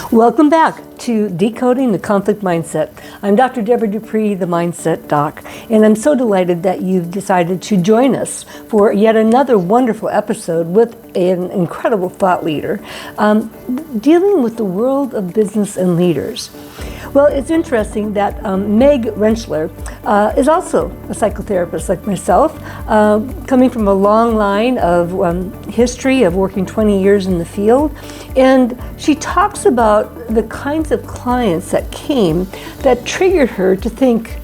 Welcome back to Decoding the Conflict Mindset. I'm Dr. Deborah Dupree, the Mindset Doc, and I'm so delighted that you've decided to join us for yet another wonderful episode with an incredible thought leader dealing with the world of business and leaders. Well, it's interesting that Meg Rentschler is also a psychotherapist like myself, coming from a long line of history of working 20 years in the field. And she talks about the kinds of clients that came that triggered her to think,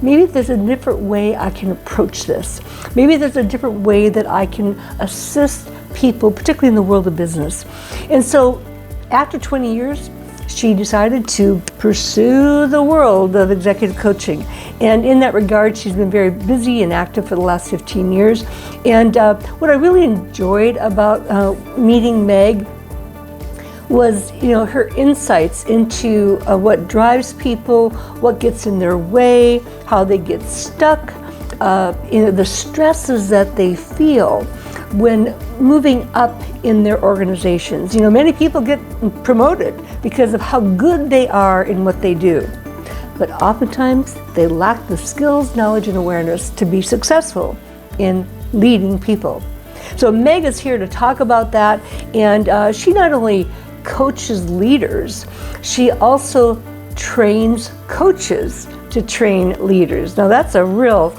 maybe there's a different way I can approach this. Maybe there's a different way that I can assist people, particularly in the world of business. And so after 20 years, she decided to pursue the world of executive coaching. And in that regard, she's been very busy and active for the last 15 years. And what I really enjoyed about meeting Meg was, her insights into what drives people, what gets in their way, how they get stuck, the stresses that they feel when moving up in their organizations. Many people get promoted because of how good they are in what they do. But oftentimes they lack the skills, knowledge, and awareness to be successful in leading people. So Meg is here to talk about that, and she not only coaches leaders, she also trains coaches to train leaders. Now that's a real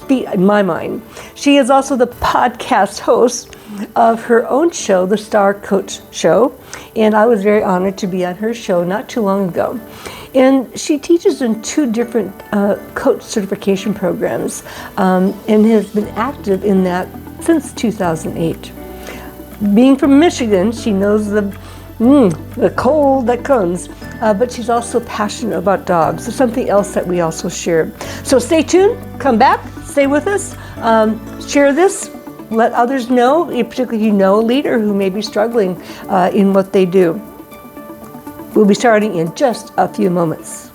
feat in my mind. She is also the podcast host of her own show, the Star Coach Show, and I was very honored to be on her show not too long ago. And she teaches in two different coach certification programs and has been active in that since 2008. Being from Michigan, she knows the cold that comes, but she's also passionate about dogs. So something else that we also share. So stay tuned, come back, stay with us, share this, let others know, particularly if you know a leader who may be struggling in what they do. We'll be starting in just a few moments.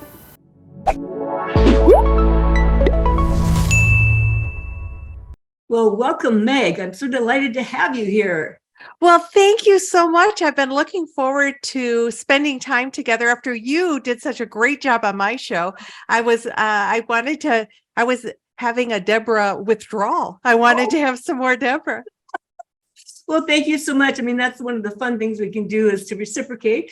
Well, welcome, Meg. I'm so delighted to have you here. Well, thank you so much. I've been looking forward to spending time together after you did such a great job on my show. I was having a Deborah withdrawal. I wanted to have some more Deborah. Well, thank you so much. I mean, that's one of the fun things we can do is to reciprocate,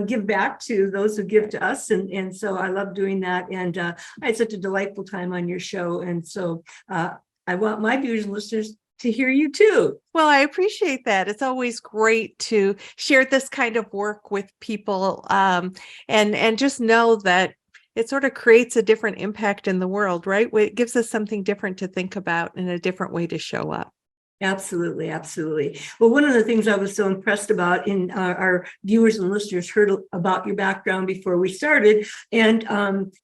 give back to those who give to us. And so I love doing that. And I had such a delightful time on your show. And so I want my viewers and listeners to hear you too. Well, I appreciate that. It's always great to share this kind of work with people and just know that it sort of creates a different impact in the world, right? It gives us something different to think about and a different way to show up. Absolutely, absolutely. Well, one of the things I was so impressed about in our viewers and listeners heard about your background before we started, and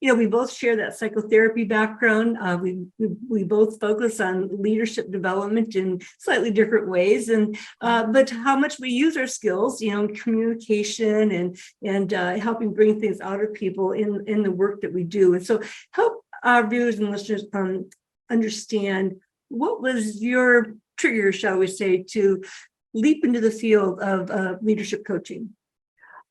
we both share that psychotherapy background. We both focus on leadership development in slightly different ways, and but how much we use our skills, communication and helping bring things out of people in the work that we do. And so, help our viewers and listeners understand what was your trigger, shall we say, to leap into the field of leadership coaching?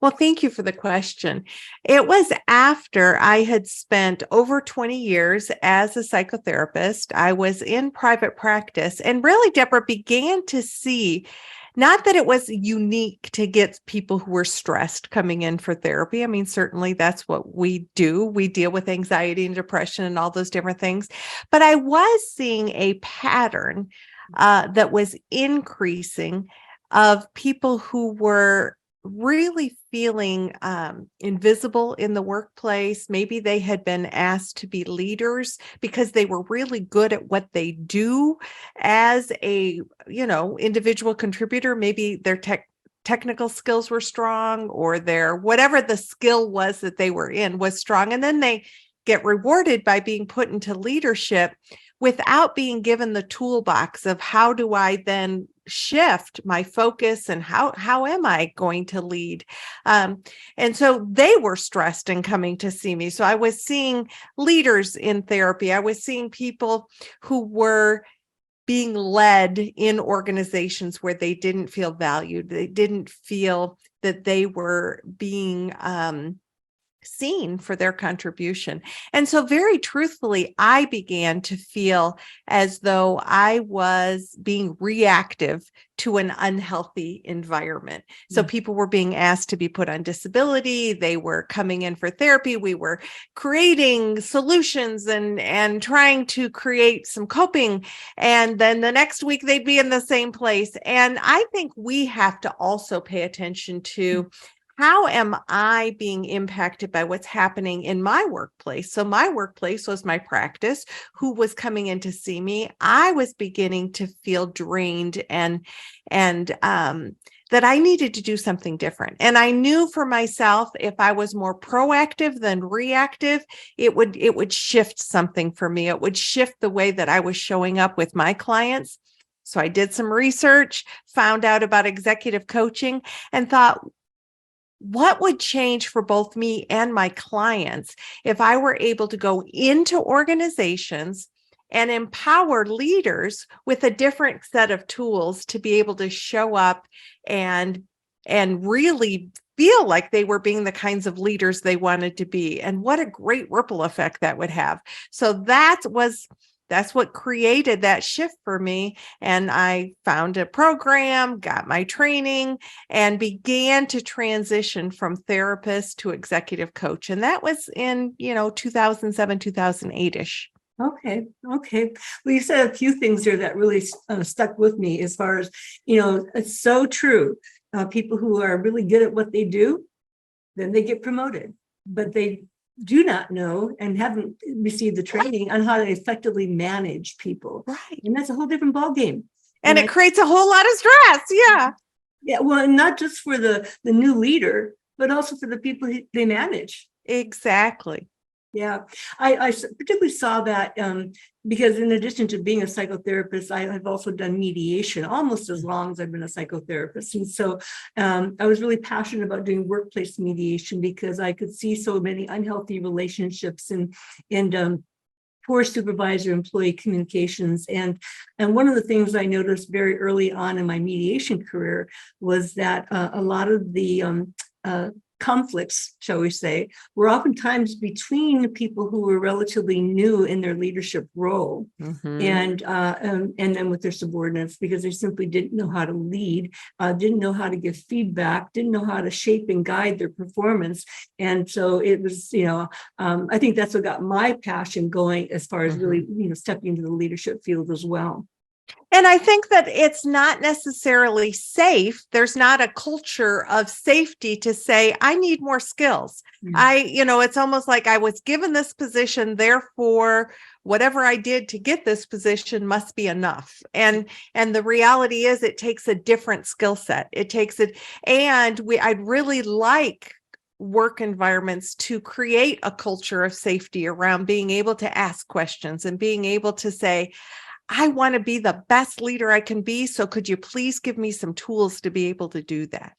Well, thank you for the question. It was after I had spent over 20 years as a psychotherapist. I was in private practice, and really, Deborah, began to see not that it was unique to get people who were stressed coming in for therapy. I mean, certainly that's what we do. We deal with anxiety and depression and all those different things. But I was seeing a pattern that was increasing of people who were really feeling invisible in the workplace. Maybe they had been asked to be leaders because they were really good at what they do as a, individual contributor. Maybe their technical skills were strong, or their whatever the skill was that they were in was strong. And then they get rewarded by being put into leadership without being given the toolbox of how do I then shift my focus and how am I going to lead? And so they were stressed and coming to see me. So I was seeing leaders in therapy. I was seeing people who were being led in organizations where they didn't feel valued. They didn't feel that they were being seen for their contribution. And so very truthfully, I began to feel as though I was being reactive to an unhealthy environment. So people were being asked to be put on disability. They were coming in for therapy. We were creating solutions and trying to create some coping. And then the next week they'd be in the same place. And I think we have to also pay attention to how am I being impacted by what's happening in my workplace? So my workplace was my practice. Who was coming in to see me? I was beginning to feel drained and that I needed to do something different. And I knew for myself, if I was more proactive than reactive, it would shift something for me. It would shift the way that I was showing up with my clients. So I did some research, found out about executive coaching, and thought, what would change for both me and my clients if I were able to go into organizations and empower leaders with a different set of tools to be able to show up and really feel like they were being the kinds of leaders they wanted to be, and what a great ripple effect that would have. So that's what created that shift for me. And I found a program, got my training, and began to transition from therapist to executive coach. And that was in, 2007, 2008-ish. Okay. Well, you said a few things there that really stuck with me as far as, it's so true. People who are really good at what they do, then they get promoted, but they do not know and haven't received the training on how to effectively manage people. Right. And that's a whole different ballgame. And it creates a whole lot of stress. Yeah. Yeah. Well, and not just for the new leader, but also for the people they manage. Exactly. Yeah, I particularly saw that because in addition to being a psychotherapist, I have also done mediation almost as long as I've been a psychotherapist. And so I was really passionate about doing workplace mediation because I could see so many unhealthy relationships and poor supervisor-employee communications. And one of the things I noticed very early on in my mediation career was that a lot of the conflicts, shall we say, were oftentimes between people who were relatively new in their leadership role, and then with their subordinates, because they simply didn't know how to lead, didn't know how to give feedback, didn't know how to shape and guide their performance. And so it was, I think that's what got my passion going as far as really, stepping into the leadership field as well. And I think that it's not necessarily safe. There's not a culture of safety to say, I need more skills. It's almost like I was given this position, therefore, whatever I did to get this position must be enough. And the reality is it takes a different skill set. It takes it. And I'd really like work environments to create a culture of safety around being able to ask questions and being able to say, I want to be the best leader I can be. So could you please give me some tools to be able to do that?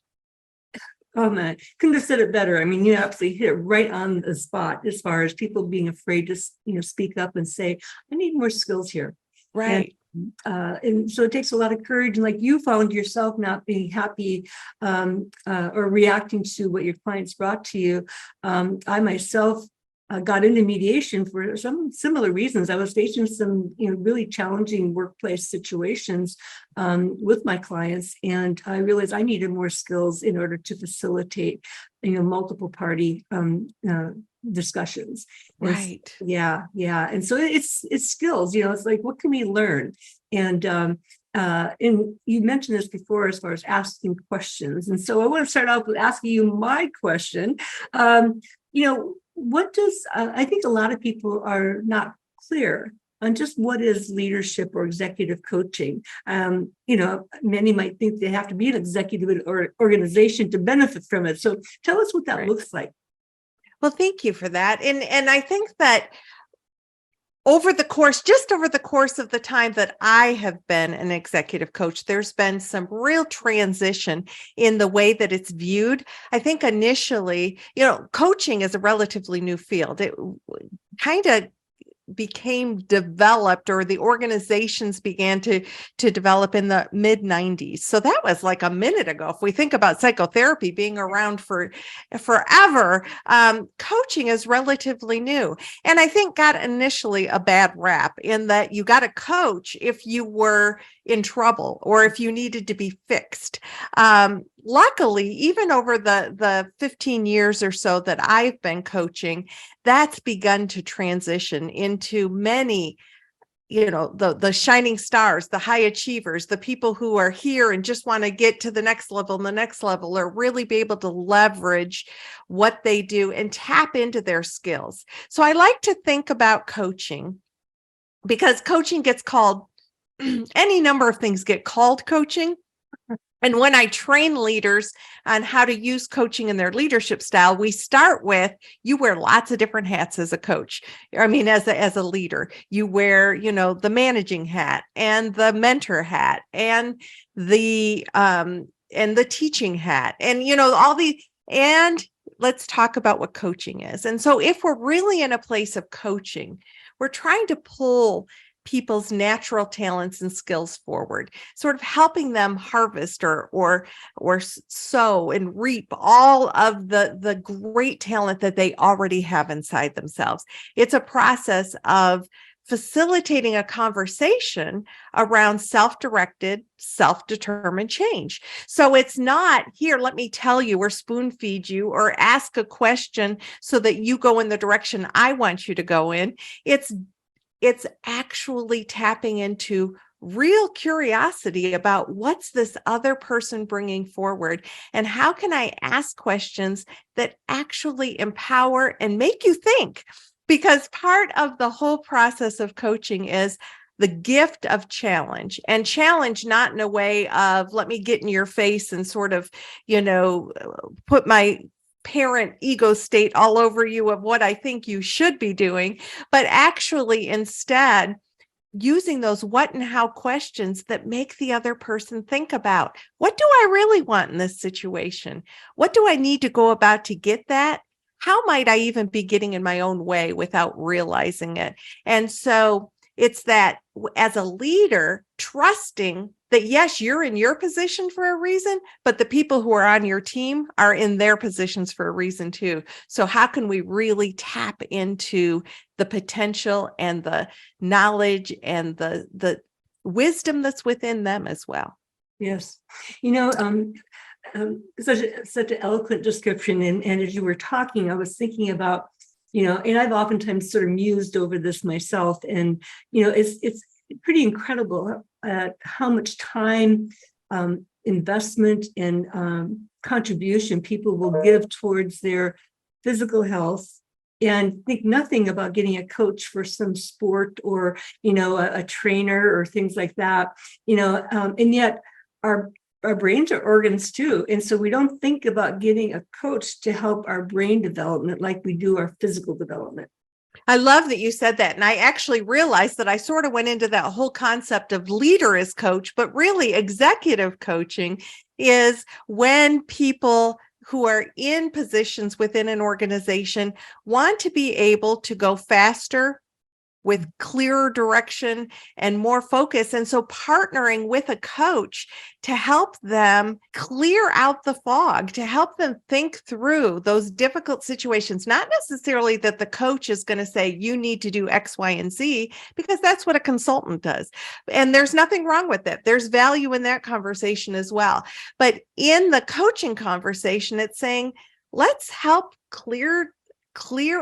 Oh man, couldn't have said it better. I mean, you absolutely hit it right on the spot as far as people being afraid to, speak up and say, I need more skills here. Right. And so it takes a lot of courage. And like you found yourself not being happy or reacting to what your clients brought to you. I myself got into mediation for some similar reasons. I was facing some, really challenging workplace situations with my clients, and I realized I needed more skills in order to facilitate, multiple party discussions. Right. Yeah. And so it's skills. It's like, what can we learn? And you mentioned this before as far as asking questions, and so I want to start out with asking you my question. What does, I think a lot of people are not clear on just what is leadership or executive coaching. Many might think they have to be an executive or organization to benefit from it. So tell us what that looks like. Well, thank you for that. And I think that over the course of the time that I have been an executive coach, there's been some real transition in the way that it's viewed. I think initially, coaching is a relatively new field. It kind of became developed, or the organizations began to develop in the mid 90s. So that was like a minute ago. If we think about psychotherapy being around for forever, coaching is relatively new. And I think got initially a bad rap in that you got a coach if you were in trouble or if you needed to be fixed. Luckily, even over the 15 years or so that I've been coaching, that's begun to transition into many, the shining stars, the high achievers, the people who are here and just want to get to the next level and the next level, or really be able to leverage what they do and tap into their skills. So I like to think about coaching, because coaching gets called any number of things get called coaching. And when I train leaders on how to use coaching in their leadership style, we start with, you wear lots of different hats as a coach. I mean, as a leader, you wear, the managing hat and the mentor hat and the teaching hat, and, all the, and let's talk about what coaching is. And so if we're really in a place of coaching, we're trying to pull people's natural talents and skills forward, sort of helping them harvest or sow and reap all of the great talent that they already have inside themselves. It's a process of facilitating a conversation around self-directed, self-determined change. So it's not, here, let me tell you, or spoon feed you, or ask a question so that you go in the direction I want you to go in. It's actually tapping into real curiosity about what's this other person bringing forward, and how can I ask questions that actually empower and make you think? Because part of the whole process of coaching is the gift of challenge, and challenge not in a way of, let me get in your face and sort of, put my parent ego state all over you of what I think you should be doing, but actually instead using those what and how questions that make the other person think about, what do I really want in this situation? What do I need to go about to get that? How might I even be getting in my own way without realizing it? And so it's that, as a leader, trusting that, yes, you're in your position for a reason, but the people who are on your team are in their positions for a reason too. So how can we really tap into the potential and the knowledge and the wisdom that's within them as well? Yes. Such an eloquent description. And as you were talking, I was thinking about, and I've oftentimes sort of mused over this myself. And, it's pretty incredible how much time, investment, and contribution people will give towards their physical health, and think nothing about getting a coach for some sport, or, a trainer or things like that, and yet our brains are organs too. And so we don't think about getting a coach to help our brain development like we do our physical development. I love that you said that. And I actually realized that I sort of went into that whole concept of leader as coach, but really executive coaching is when people who are in positions within an organization want to be able to go faster, with clearer direction and more focus. And so partnering with a coach to help them clear out the fog, to help them think through those difficult situations, not necessarily that the coach is going to say, you need to do X, Y, and Z, because that's what a consultant does. And there's nothing wrong with it. There's value in that conversation as well. But in the coaching conversation, it's saying, let's help clear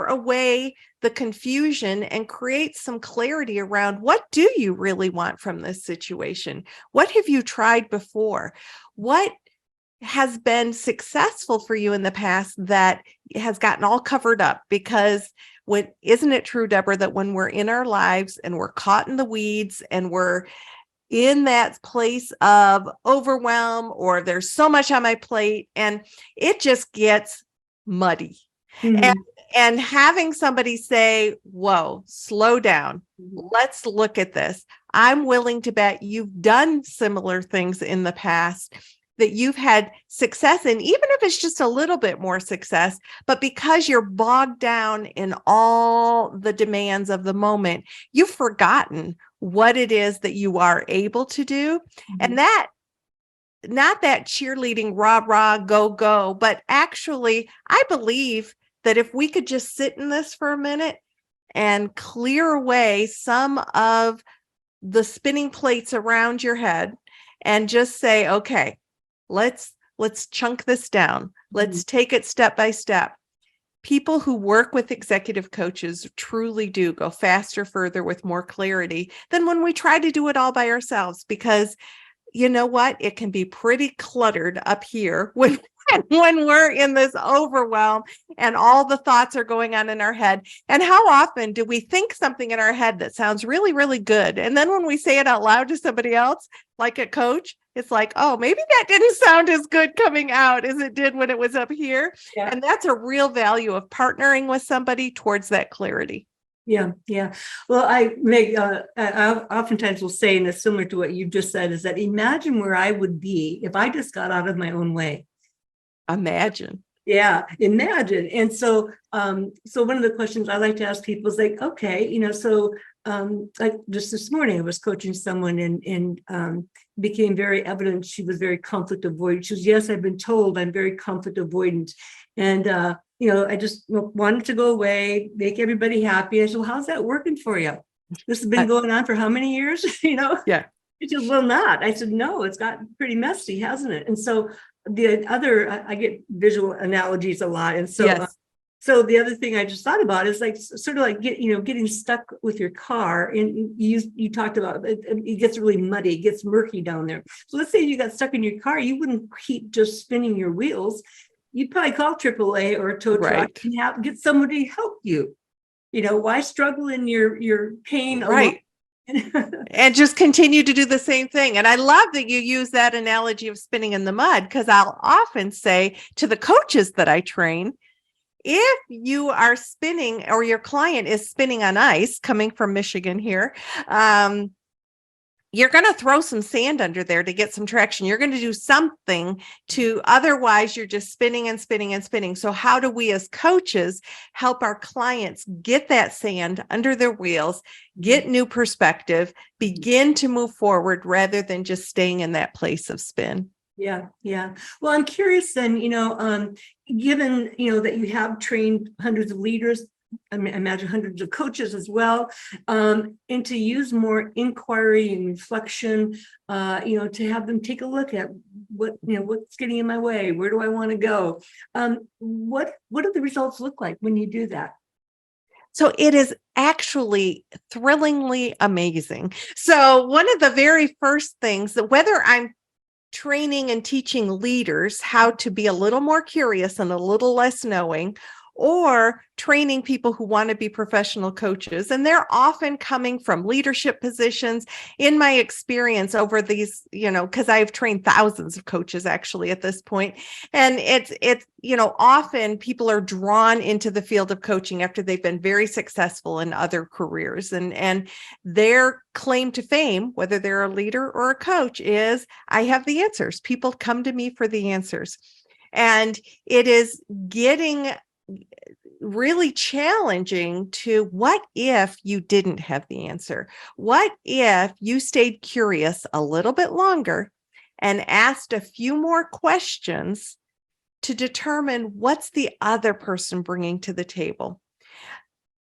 away the confusion and create some clarity around, what do you really want from this situation? What have you tried before? What has been successful for you in the past that has gotten all covered up? Because isn't it true, Deborah, that when we're in our lives and we're caught in the weeds and we're in that place of overwhelm, or there's so much on my plate and it just gets muddy. Mm-hmm. And having somebody say, whoa, slow down. Let's look at this. I'm willing to bet you've done similar things in the past. that you've had success in, even if it's just a little bit more success, but because you're bogged down in all the demands of the moment, you've forgotten what it is that you are able to do. And that, not that cheerleading, rah, rah, go, go, but actually, I believe that if we could just sit in this for a minute and clear away some of the spinning plates around your head and just say, okay, let's chunk this down. Let's take it step by step. People who work with executive coaches truly do go faster, further with more clarity than when we try to do it all by ourselves, because you know what? It can be pretty cluttered up here when we're in this overwhelm and all the thoughts are going on in our head. And how often do we think something in our head that sounds really, really good? And then when we say it out loud to somebody else, like a coach, it's like, oh, maybe that didn't sound as good coming out as it did when it was up here. Yeah. And that's a real value of partnering with somebody towards that clarity. Yeah. Well, Meg, I oftentimes will say, and it's similar to what you just said, is that imagine where I would be if I just got out of my own way. Imagine. Yeah, imagine. And so one of the questions I like to ask people is like, okay, like just this morning, I was coaching someone and became very evident she was very conflict avoidant. She was, yes, I've been told I'm very conflict avoidant. And, I just wanted to go away, make everybody happy. I said, well, how's that working for you? This has been going on for how many years? Yeah. She said, well, not. I said, no, it's gotten pretty messy, hasn't it? And so the other, I get visual analogies a lot. And so, yes. So the other thing I just thought about is like sort of like getting stuck with your car, and you talked about it gets really muddy, it gets murky down there. So let's say you got stuck in your car, you wouldn't keep just spinning your wheels. You'd probably call AAA or a tow truck and get somebody to help you. Why struggle in your pain alone? And just continue to do the same thing. And I love that you use that analogy of spinning in the mud, because I'll often say to the coaches that I train, if you are spinning or your client is spinning on ice, coming from Michigan here, you're going to throw some sand under there to get some traction. You're going to do something to, otherwise you're just spinning and spinning and spinning. So how do we as coaches help our clients get that sand under their wheels, get new perspective, begin to move forward rather than just staying in that place of spin? Yeah. Well, I'm curious then, given, that you have trained hundreds of leaders, I imagine hundreds of coaches as well, and to use more inquiry and reflection, to have them take a look at what's getting in my way, where do I want to go? What do the results look like when you do that? So it is actually thrillingly amazing. So one of the very first things that, whether I'm training and teaching leaders how to be a little more curious and a little less knowing, or training people who want to be professional coaches. And they're often coming from leadership positions. In my experience over these, because I've trained thousands of coaches actually at this point. And it's often people are drawn into the field of coaching after they've been very successful in other careers. And their claim to fame, whether they're a leader or a coach, is I have the answers. People come to me for the answers. And it is getting really challenging to, what if you didn't have the answer? What if you stayed curious a little bit longer and asked a few more questions to determine what's the other person bringing to the table?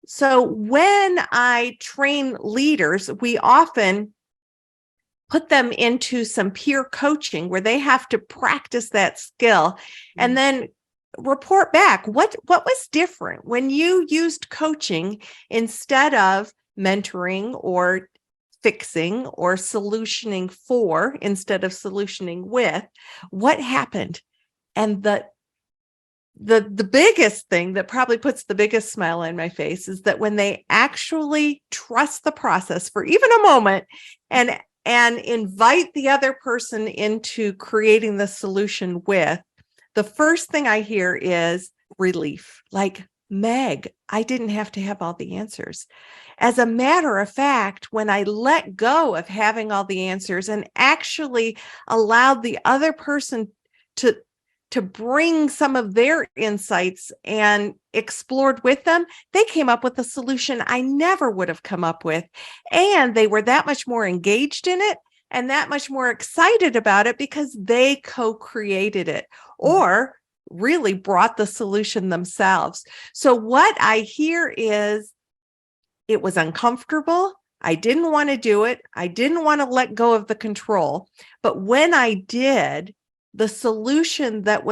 So when I train leaders, we often put them into some peer coaching where they have to practice that skill and then report back what was different when you used coaching instead of mentoring or fixing or solutioning for instead of solutioning with. What happened? And the biggest thing that probably puts the biggest smile on my face is that when they actually trust the process for even a moment and invite the other person into creating the solution with, the first thing I hear is relief. Like, Meg, I didn't have to have all the answers. As a matter of fact, when I let go of having all the answers and actually allowed the other person to bring some of their insights and explored with them, they came up with a solution I never would have come up with. And they were that much more engaged in it and that much more excited about it because they co-created it or really brought the solution themselves. So what I hear is it was uncomfortable. I didn't want to do it. I didn't want to let go of the control. But when I did, the solution that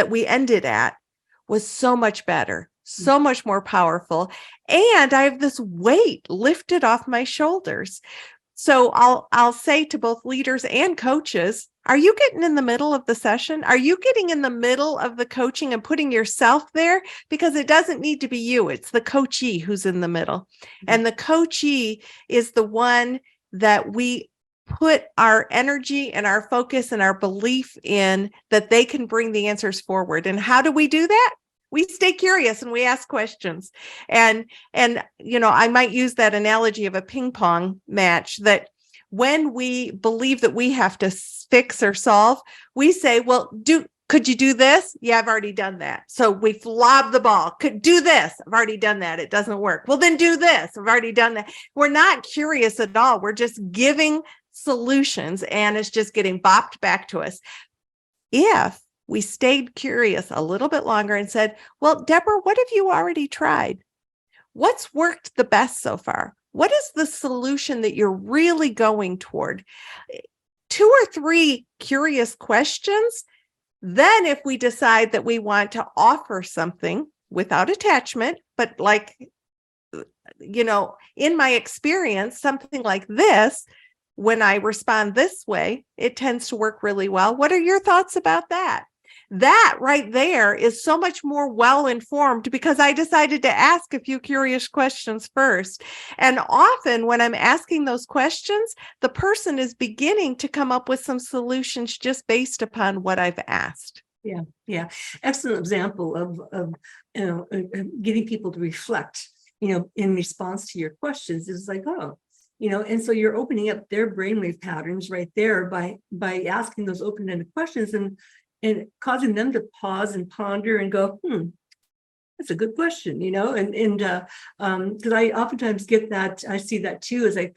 we ended at was so much better, so much more powerful. And I have this weight lifted off my shoulders. So I'll say to both leaders and coaches, are you getting in the middle of the session? Are you getting in the middle of the coaching and putting yourself there? Because it doesn't need to be you. It's the coachee who's in the middle. And the coachee is the one that we put our energy and our focus and our belief in, that they can bring the answers forward. And how do we do that? We stay curious and we ask questions. And I might use that analogy of a ping pong match, that when we believe that we have to fix or solve, we say, well, could you do this? Yeah, I've already done that. So we lob the ball. Could do this. I've already done that. It doesn't work. Well, then do this. I've already done that. We're not curious at all. We're just giving solutions and it's just getting bopped back to us. If we stayed curious a little bit longer and said, well, Deborah, what have you already tried? What's worked the best so far? What is the solution that you're really going toward? 2 or 3 curious questions. Then if we decide that we want to offer something without attachment, but in my experience, something like this, when I respond this way, it tends to work really well. What are your thoughts about that? That right there is so much more well-informed because I decided to ask a few curious questions first. And often when I'm asking those questions, the person is beginning to come up with some solutions just based upon what I've asked. Yeah. Excellent example of getting people to reflect, in response to your questions. Is like, and so you're opening up their brainwave patterns right there by asking those open-ended questions and causing them to pause and ponder and go, that's a good question, and because I oftentimes get that, I see that too, is I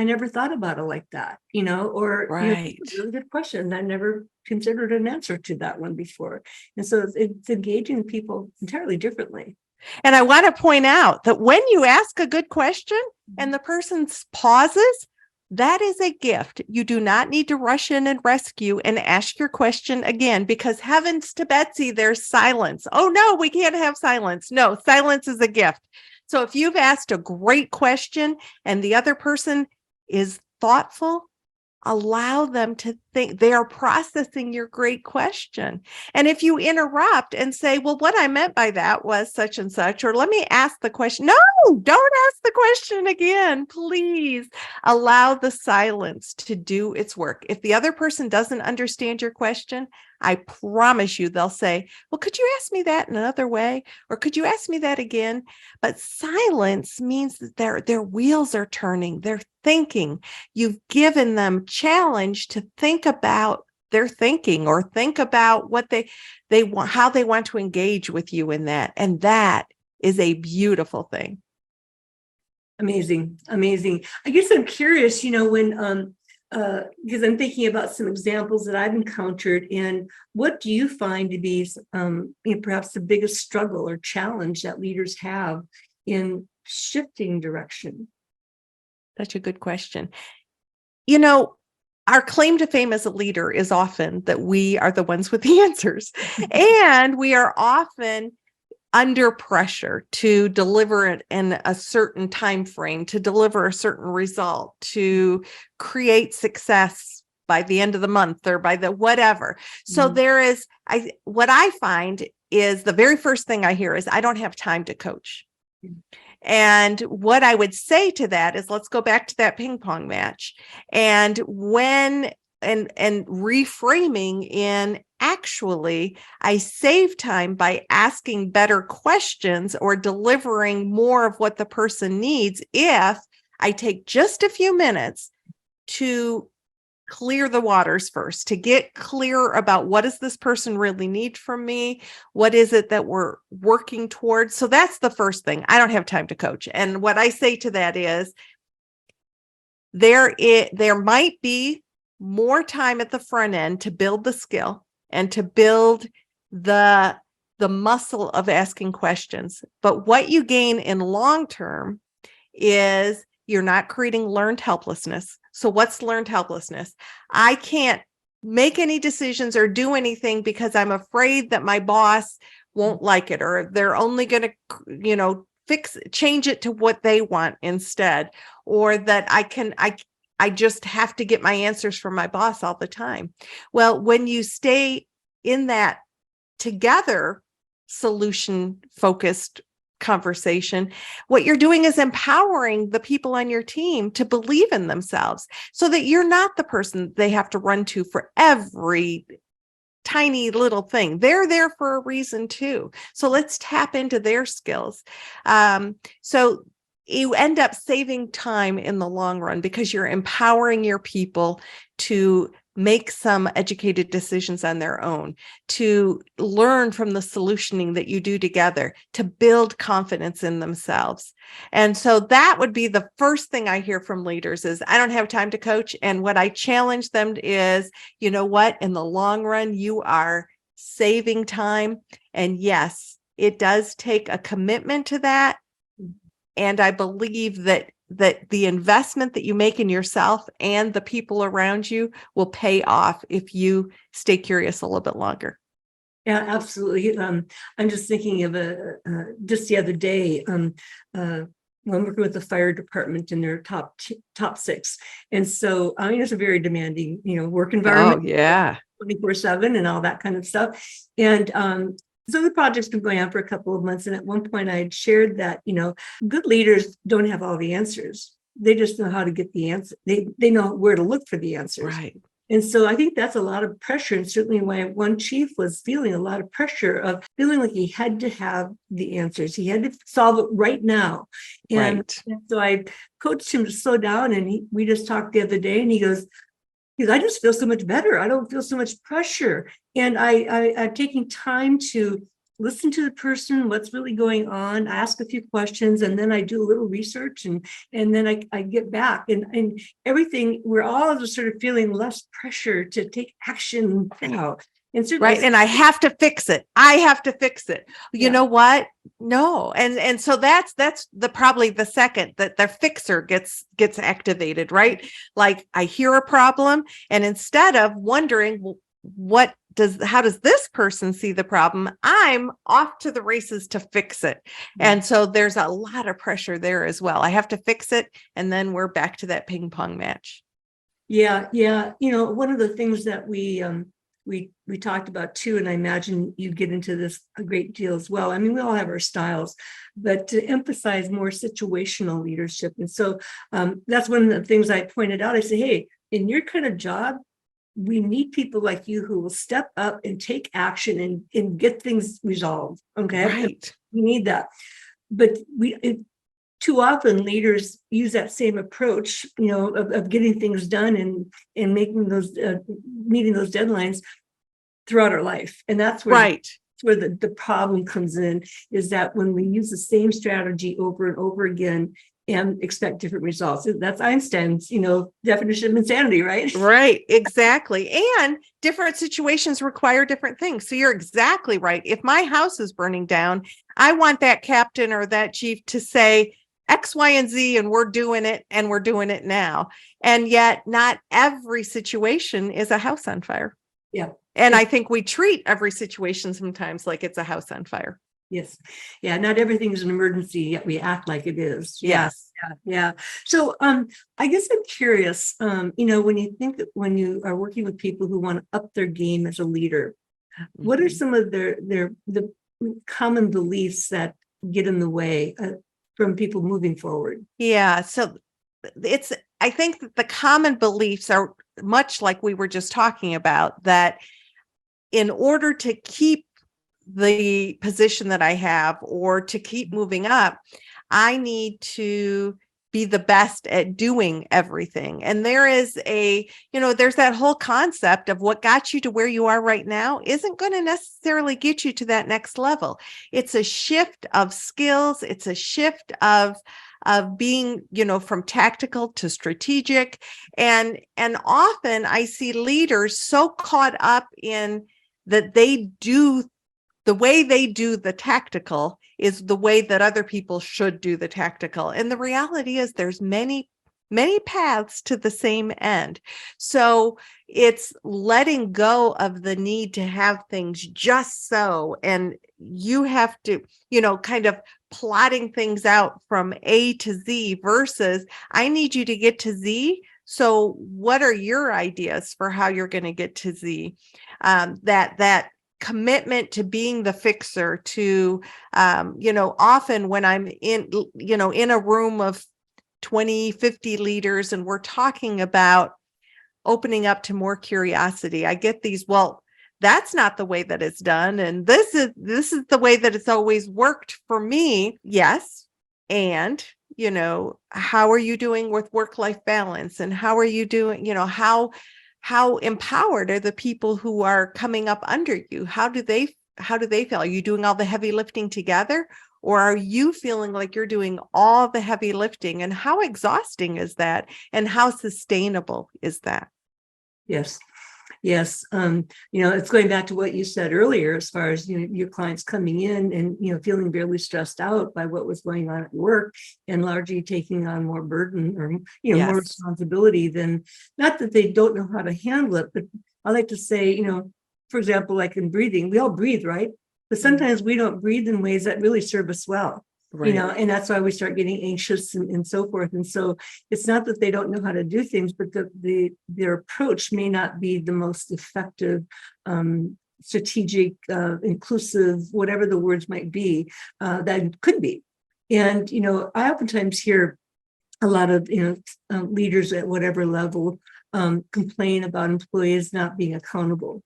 never thought about it like that, or right. Really good question. I never considered an answer to that one before. And so it's engaging people entirely differently. And I want to point out that when you ask a good question and the person pauses, that is a gift. You do not need to rush in and rescue and ask your question again, because heavens to Betsy, there's silence. Oh no, we can't have silence. No, silence is a gift. So if you've asked a great question and the other person is thoughtful, allow them to think. They are processing your great question. And if you interrupt and say, well, what I meant by that was such and such, or let me ask the question. No, don't ask the question again. Please allow the silence to do its work. If the other person doesn't understand your question, I promise you they'll say, well, could you ask me that in another way? Or could you ask me that again? But silence means that their wheels are turning. They're thinking. You've given them challenge to think about their thinking or think about what they want, how they want to engage with you in that. And that is a beautiful thing. Amazing. I guess I'm curious, when because I'm thinking about some examples that I've encountered, and what do you find to be perhaps the biggest struggle or challenge that leaders have in shifting direction? Such a good question. Our claim to fame as a leader is often that we are the ones with the answers, and we are often under pressure to deliver it in a certain time frame, to deliver a certain result, to create success by the end of the month or by the whatever. So there is, what I find is the very first thing I hear is, I don't have time to coach. And what I would say to that is, let's go back to that ping pong match. And reframing in actually, I save time by asking better questions or delivering more of what the person needs if I take just a few minutes to clear the waters first, to get clear about what does this person really need from me? What is it that we're working towards? So that's the first thing. I don't have time to coach. And what I say to that is there might be more time at the front end to build the skill and to build the muscle of asking questions. But what you gain in long term is you're not creating learned helplessness. So what's learned helplessness? I can't make any decisions or do anything because I'm afraid that my boss won't like it, or they're only going to, change it to what they want instead, or that I just have to get my answers from my boss all the time. Well, when you stay in that together solution focused conversation, what you're doing is empowering the people on your team to believe in themselves so that you're not the person they have to run to for every tiny little thing. They're there for a reason too. So let's tap into their skills. So you end up saving time in the long run because you're empowering your people to make some educated decisions on their own, to learn from the solutioning that you do together, to build confidence in themselves. And so that would be the first thing I hear from leaders is, I don't have time to coach. And what I challenge them is, you know what, in the long run, you are saving time. And yes, it does take a commitment to that. And I believe that the investment that you make in yourself and the people around you will pay off if you stay curious a little bit longer. Yeah, absolutely. I'm just thinking of just the other day, I'm working with the fire department in their top 6. And so, it's a very demanding, work environment. Oh, yeah. 24/7 and all that kind of stuff. And so the project's been going on for a couple of months. And at one point I had shared that, good leaders don't have all the answers. They just know how to get the answer. They know where to look for the answers. Right. And so I think that's a lot of pressure. And certainly why one chief was feeling a lot of pressure of feeling like he had to have the answers. He had to solve it right now. And so I coached him to slow down. And we just talked the other day and he goes, I just feel so much better. I don't feel so much pressure. And I'm taking time to listen to the person, what's really going on, ask a few questions, and then I do a little research and then I get back and everything. We're all just sort of feeling less pressure to take action now. And so and I have to fix it. You know what? No. And so that's probably the second that the fixer gets activated, right? Like I hear a problem and instead of wondering how does this person see the problem, I'm off to the races to fix it. And so there's a lot of pressure there as well. I have to fix it. And then we're back to that ping pong match. Yeah. One of the things that we talked about too, and I imagine you get into this a great deal as well. I mean, we all have our styles, but to emphasize more situational leadership. And so that's one of the things I pointed out. I say, hey, in your kind of job, we need people like you who will step up and take action and get things resolved. Okay. Right. We need that. But too often leaders use that same approach, of getting things done and making those, meeting those deadlines throughout our life. And that's where, the problem comes in, is that when we use the same strategy over and over again and expect different results. That's Einstein's, definition of insanity, right? Right, exactly. And different situations require different things. So you're exactly right. If my house is burning down, I want that captain or that chief to say X, Y, and Z, and we're doing it, and we're doing it now. And yet not every situation is a house on fire. Yeah. And I think we treat every situation sometimes like it's a house on fire. Yes. Yeah. Not everything is an emergency, yet we act like it is. Yes. Yeah. So I guess I'm curious, when you are working with people who want to up their game as a leader, what are some of the common beliefs that get in the way from people moving forward? Yeah. So I think that the common beliefs are much like we were just talking about, that in order to keep the position that I have or to keep moving up, I need to be the best at doing everything. And there is there's that whole concept of what got you to where you are right now isn't going to necessarily get you to that next level. It's a shift of skills. It's a shift of being, from tactical to strategic. And often I see leaders so caught up in that the way they do the tactical is the way that other people should do the tactical. And the reality is there's many, many paths to the same end. So it's letting go of the need to have things just so, and you have to, kind of plotting things out from A to Z versus I need you to get to Z. So what are your ideas for how you're going to get to Z? That commitment to being the fixer, to often when I'm in a room of 20, 50 leaders and we're talking about opening up to more curiosity, I get these, well, that's not the way that it's done, and this is the way that it's always worked for me. Yes. And how are you doing with work-life balance, and how are you doing, how empowered are the people who are coming up under you? How do they feel? Are you doing all the heavy lifting together, or are you feeling like you're doing all the heavy lifting? And how exhausting is that? And how sustainable is that? Yes. Yes. It's going back to what you said earlier, as far as, your clients coming in and, feeling really stressed out by what was going on at work and largely taking on more burden or, more responsibility than, not that they don't know how to handle it, but I like to say, for example, like in breathing, we all breathe, right? But sometimes we don't breathe in ways that really serve us well. Right. And that's why we start getting anxious and so forth. And so it's not that they don't know how to do things, but their approach may not be the most effective, strategic, inclusive, whatever the words might be, that could be. And, I oftentimes hear a lot of, leaders at whatever level complain about employees not being accountable.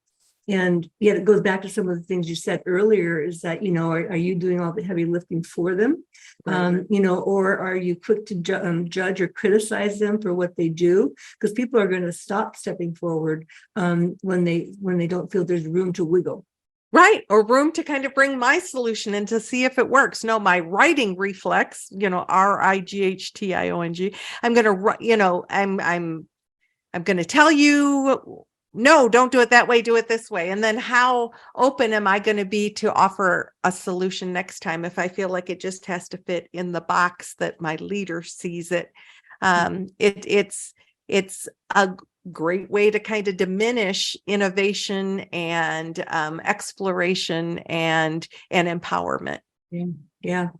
And yet it goes back to some of the things you said earlier, is that, are you doing all the heavy lifting for them? Right. Or are you quick to judge or criticize them for what they do? Because people are going to stop stepping forward when they don't feel there's room to wiggle. Right. Or room to kind of bring my solution in to see if it works. No, my writing reflex, RIGHTIONG. I'm going to, I'm going to tell you, no, don't do it that way, do it this way. And then how open am I going to be to offer a solution next time if I feel like it just has to fit in the box that my leader sees it? It's a great way to kind of diminish innovation and exploration and empowerment. Yeah.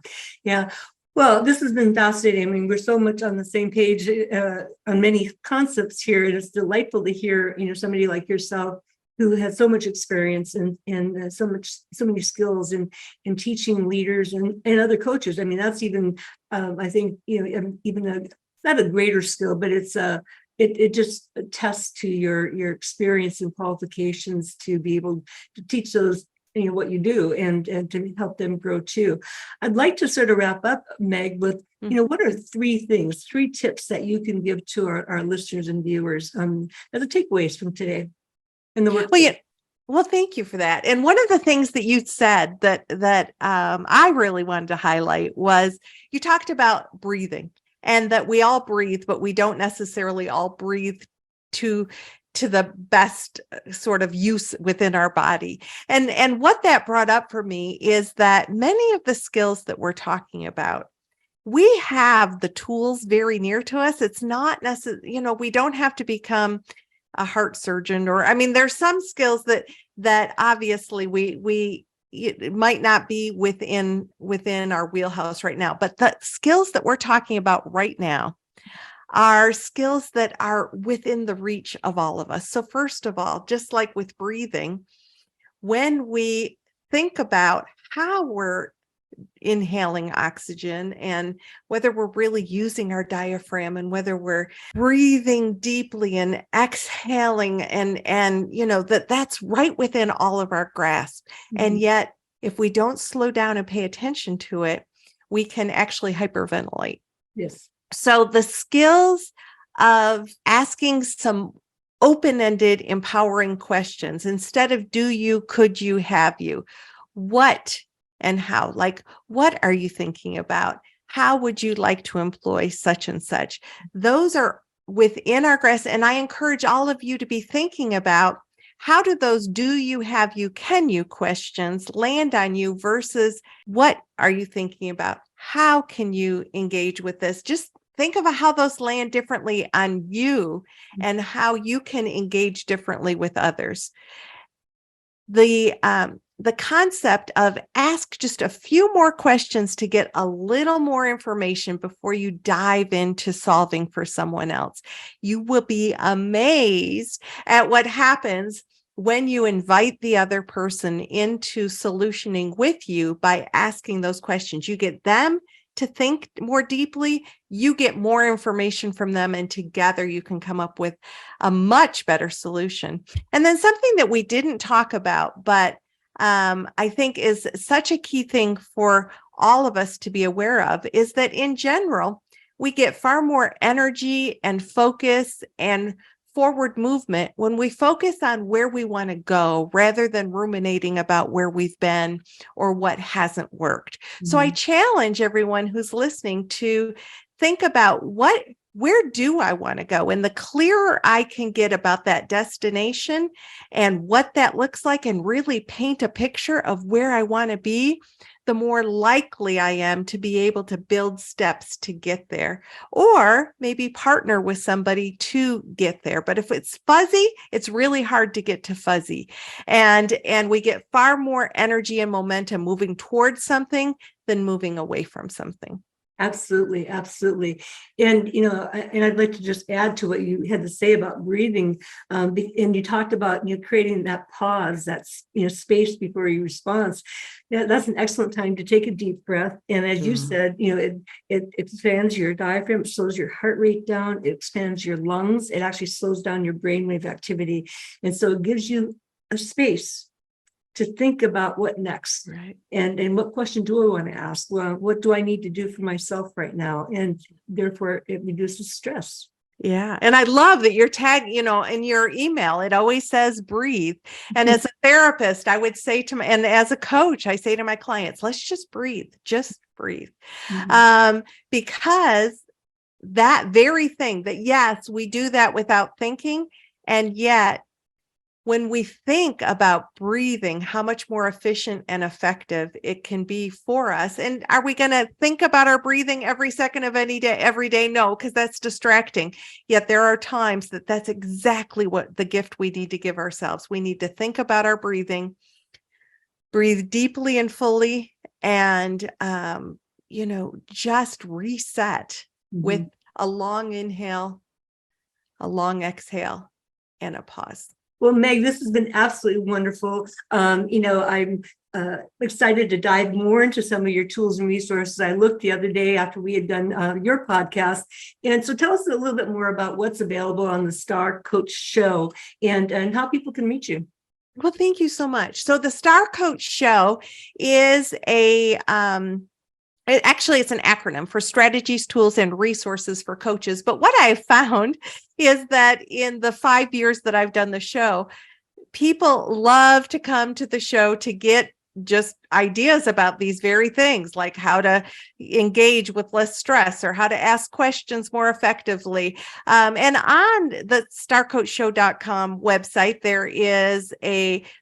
Well, this has been fascinating. I mean, we're so much on the same page on many concepts here. It is delightful to hear, somebody like yourself who has so much experience and so many skills in teaching leaders and other coaches. I mean, that's even, I think, even not a greater skill, but it just attests to your experience and qualifications to be able to teach those, what you do and to help them grow too. I'd like to sort of wrap up, Meg, with, what are three tips that you can give to our listeners and viewers as a takeaways from today in the work? Well, thank you for that. And one of the things that you said that I really wanted to highlight was you talked about breathing, and that we all breathe, but we don't necessarily all breathe to the best sort of use within our body. And what that brought up for me is that many of the skills that we're talking about, we have the tools very near to us. It's not necessarily, we don't have to become a heart surgeon, there's some skills that obviously it might not be within our wheelhouse right now, but the skills that we're talking about right now are skills that are within the reach of all of us. So first of all, just like with breathing, when we think about how we're inhaling oxygen, and whether we're really using our diaphragm, and whether we're breathing deeply and exhaling, and that's right within all of our grasp. And yet, if we don't slow down and pay attention to it, we can actually hyperventilate. Yes. So the skills of asking some open-ended, empowering questions instead of do you, could you, have you, what and how, like, what are you thinking about? How would you like to employ such and such? Those are within our grasp. And I encourage all of you to be thinking about, how do those do you, have you, can you questions land on you versus what are you thinking about? How can you engage with this? Just think of how those land differently on you and how you can engage differently with others. The concept of ask just a few more questions to get a little more information before you dive into solving for someone else. You will be amazed at what happens when you invite the other person into solutioning with you by asking those questions. You get them to think more deeply, you get more information from them, and together you can come up with a much better solution. And then something that we didn't talk about, but I think is such a key thing for all of us to be aware of, is that in general, we get far more energy and focus and forward movement when we focus on where we want to go rather than ruminating about where we've been or what hasn't worked. So I challenge everyone who's listening to think about where do I want to go? And the clearer I can get about that destination and what that looks like, and really paint a picture of where I want to be, the more likely I am to be able to build steps to get there, or maybe partner with somebody to get there. But if it's fuzzy, it's really hard to get to fuzzy. And we get far more energy and momentum moving towards something than moving away from something. Absolutely, absolutely. And, and I'd like to just add to what you had to say about breathing. And you talked about, creating that pause, that, space before your response. Yeah, that's an excellent time to take a deep breath. And as you said, it expands your diaphragm, it slows your heart rate down, it expands your lungs, it actually slows down your brainwave activity. And so it gives you a space to think about what next, right? And what question do I want to ask? Well, what do I need to do for myself right now? And therefore, it reduces stress. Yeah. And I love that your tag, in your email, it always says breathe. And as a therapist, I would say and as a coach, I say to my clients, let's just breathe, because that very thing that, yes, we do that without thinking. And yet, when we think about breathing, how much more efficient and effective it can be for us. And are we going to think about our breathing every second of any day, every day? No, because that's distracting. Yet there are times that's exactly what the gift we need to give ourselves. We need to think about our breathing, breathe deeply and fully, and, just reset with a long inhale, a long exhale, and a pause. Well, Meg, this has been absolutely wonderful. I'm excited to dive more into some of your tools and resources. I looked the other day after we had done your podcast. And so tell us a little bit more about what's available on the Star Coach Show and how people can reach you. Well, thank you so much. So the Star Coach Show is it's an acronym for strategies, tools, and resources for coaches. But what I have found is that in the 5 years that I've done the show, people love to come to the show to get just ideas about these very things, like how to engage with less stress or how to ask questions more effectively. And on the starcoachshow.com website,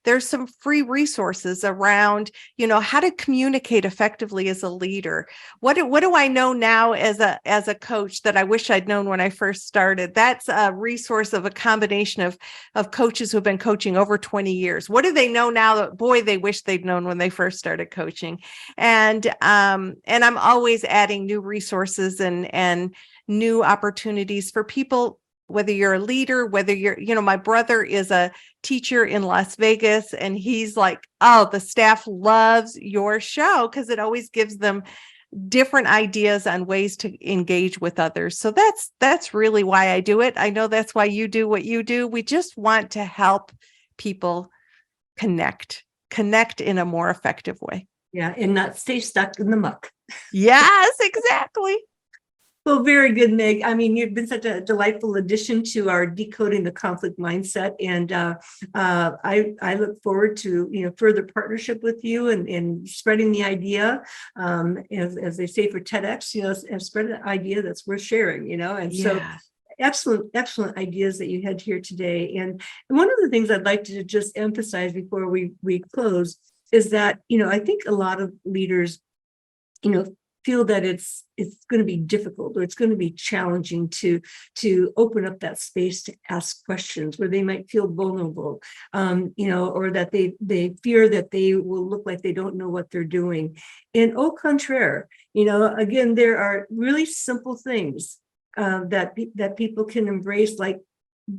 there's some free resources around, how to communicate effectively as a leader. What do I know now as a coach that I wish I'd known when I first started? That's a resource of a combination of coaches who've been coaching over 20 years. What do they know now that, boy, they wish they'd known when they first started coaching? And I'm always adding new resources and new opportunities for people whether you're a leader, whether you're, my brother is a teacher in Las Vegas, and he's like, oh, the staff loves your show because it always gives them different ideas on ways to engage with others. So that's really why I do it. I know that's why you do what you do. We just want to help people connect in a more effective way. Yeah, and not stay stuck in the muck. Yes, exactly. Well, very good, Meg. I mean, you've been such a delightful addition to our Decoding the Conflict Mindset, and I look forward to further partnership with you and spreading the idea, as they say for TEDx, and spread the idea that's worth sharing, and so. Excellent ideas that you had here today. And one of the things I'd like to just emphasize before we close is that, I think a lot of leaders, feel that it's going to be difficult, or it's going to be challenging to open up that space to ask questions where they might feel vulnerable, or that they fear that they will look like they don't know what they're doing. And au contraire, again, there are really simple things that people can embrace, like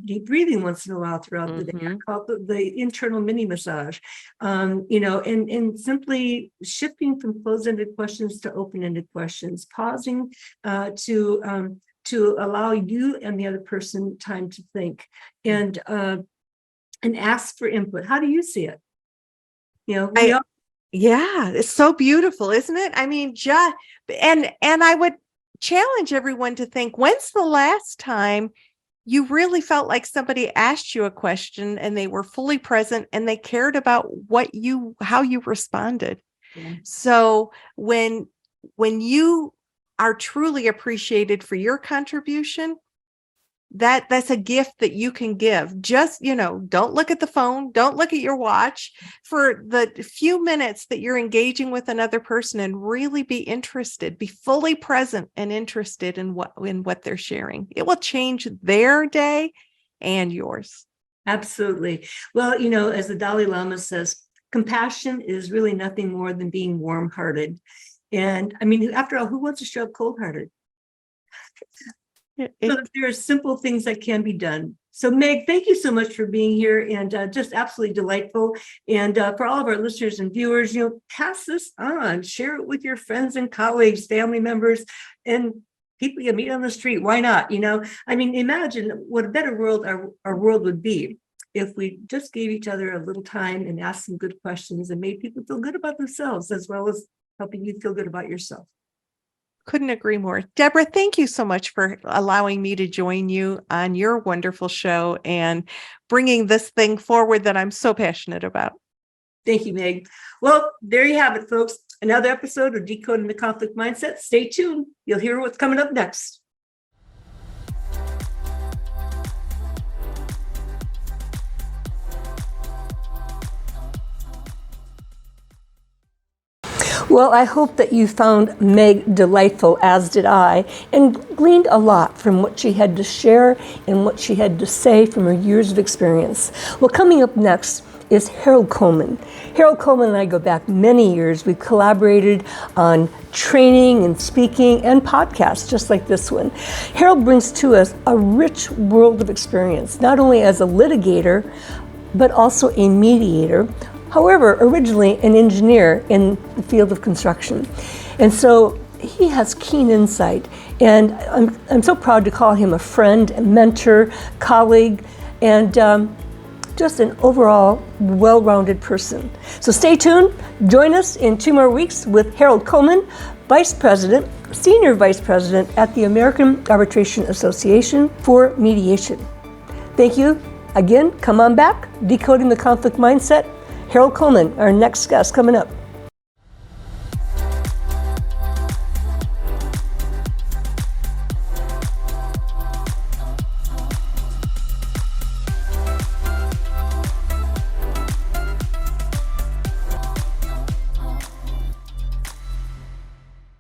deep breathing once in a while throughout the day. I call it the internal mini massage, and simply shifting from closed-ended questions to open-ended questions, pausing to allow you and the other person time to think, and ask for input. How do you see it? Yeah, it's so beautiful, isn't it? I mean, and I would challenge everyone to think, when's the last time you really felt like somebody asked you a question and they were fully present and they cared about how you responded? Yeah. So when you are truly appreciated for your contribution, that's a gift that you can give. Just, don't look at the phone, don't look at your watch for the few minutes that you're engaging with another person, and really be interested, be fully present and interested in what they're sharing. It will change their day and yours. Absolutely. Well, as the Dalai Lama says, compassion is really nothing more than being warm-hearted. And I mean, after all, who wants to show up cold-hearted? So there are simple things that can be done. So Meg, thank you so much for being here, and just absolutely delightful. And for all of our listeners and viewers, pass this on, share it with your friends and colleagues, family members, and people you meet on the street. Why not? I mean, imagine what a better world our world would be if we just gave each other a little time and asked some good questions and made people feel good about themselves, as well as helping you feel good about yourself. Couldn't agree more. Deborah, thank you so much for allowing me to join you on your wonderful show and bringing this thing forward that I'm so passionate about. Thank you, Meg. Well, there you have it, folks. Another episode of Decoding the Conflict Mindset. Stay tuned. You'll hear what's coming up next. Well, I hope that you found Meg delightful, as did I, and gleaned a lot from what she had to share and what she had to say from her years of experience. Well, coming up next is Harold Coleman. Harold Coleman and I go back many years. We've collaborated on training and speaking and podcasts just like this one. Harold brings to us a rich world of experience, not only as a litigator, but also a mediator. However, originally an engineer in the field of construction. And so he has keen insight. And I'm so proud to call him a friend, a mentor, colleague, and just an overall well-rounded person. So stay tuned. Join us in 2 more weeks with Harold Coleman, Senior Vice President at the American Arbitration Association for Mediation. Thank you. Again, come on back. Decoding the Conflict Mindset. Harold Coleman, our next guest coming up.